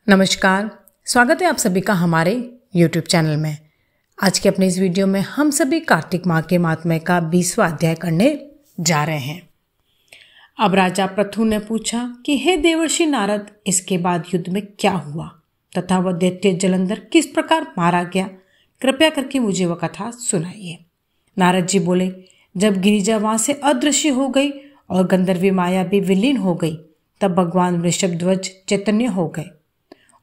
नमस्कार, स्वागत है आप सभी का हमारे YouTube चैनल में। आज के अपने इस वीडियो में हम सभी कार्तिक माह के महात्म्य का 20वां अध्याय करने जा रहे हैं। अब राजा पृथु ने पूछा कि हे देवर्षि नारद, इसके बाद युद्ध में क्या हुआ तथा वह दैत्य जलंधर किस प्रकार मारा गया, कृपया करके मुझे वह कथा सुनाइए। नारद जी बोले, जब गिरिजा वहां से अदृश्य हो गई और गंधर्वी माया भी विलीन हो गई, तब भगवान वृषभध्वज चैतन्य हो गए।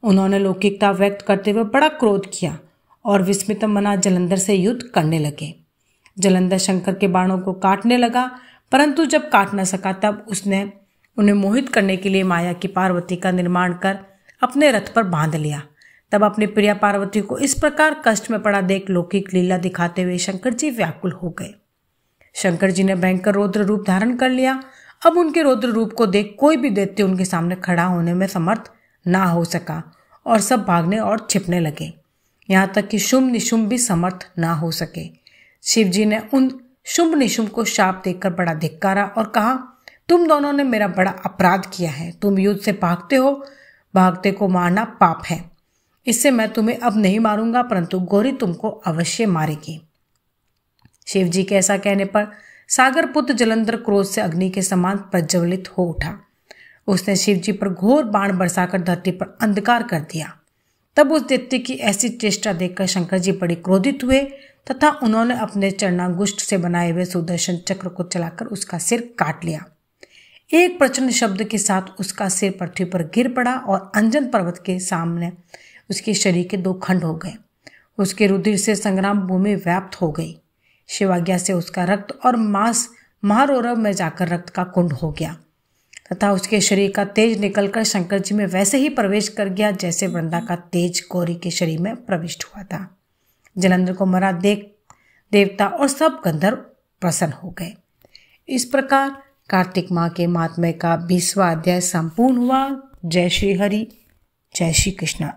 उन्होंने लौकिकता व्यक्त करते हुए बड़ा क्रोध किया और विस्मित मना जलंधर से युद्ध करने लगे। जलंधर शंकर के बाणों को काटने लगा, परंतु जब काट न सका तब उसने उन्हें मोहित करने के लिए माया की पार्वती का निर्माण कर अपने रथ पर बांध लिया। तब अपनी प्रिया पार्वती को इस प्रकार कष्ट में पड़ा देख लौकिक लीला दिखाते हुए शंकर जी व्याकुल हो गए। शंकर जी ने भयंकर रौद्र रूप धारण कर लिया। अब उनके रौद्र रूप को देख कोई भी दैत्य उनके सामने खड़ा होने में समर्थ ना हो सका और सब भागने और छिपने लगे, यहाँ तक कि शुंभ निशुंभ भी समर्थ ना हो सके। शिव जी ने उन शुंभ निशुंभ को शाप देकर बड़ा धिक्कारा और कहा, तुम दोनों ने मेरा बड़ा अपराध किया है। तुम युद्ध से भागते हो, भागते को मारना पाप है। इससे मैं तुम्हें अब नहीं मारूंगा, परंतु गौरी तुमको अवश्य मारेगी। शिव जी के ऐसा कहने पर सागर पुत्र जलंधर क्रोध से अग्नि के समान प्रज्वलित हो उठा। उसने शिव जी पर घोर बाण बरसाकर धरती पर अंधकार कर दिया। तब उस दैत्य की ऐसी चेष्टा देखकर शंकर जी बड़े क्रोधित हुए तथा उन्होंने अपने चरणांगुष्ठ से बनाए हुए सुदर्शन चक्र को चलाकर उसका सिर काट लिया। एक प्रचंड शब्द के साथ उसका सिर पृथ्वी पर गिर पड़ा और अंजन पर्वत के सामने उसके शरीर के 2 खंड हो गए। उसके रुधिर से संग्राम भूमि व्याप्त हो गई। शिवाज्ञा से उसका रक्त और मांस महारौरव में जाकर रक्त का कुंड हो गया तथा उसके शरीर का तेज निकलकर शंकर जी में वैसे ही प्रवेश कर गया जैसे वृंदा का तेज गौरी के शरीर में प्रविष्ट हुआ था। जलंधर को मरा देख देवता और सब गंधर्व प्रसन्न हो गए। इस प्रकार कार्तिक माह के महात्म्य का 20वां अध्याय संपूर्ण हुआ। जय श्री हरि, जय श्री कृष्ण।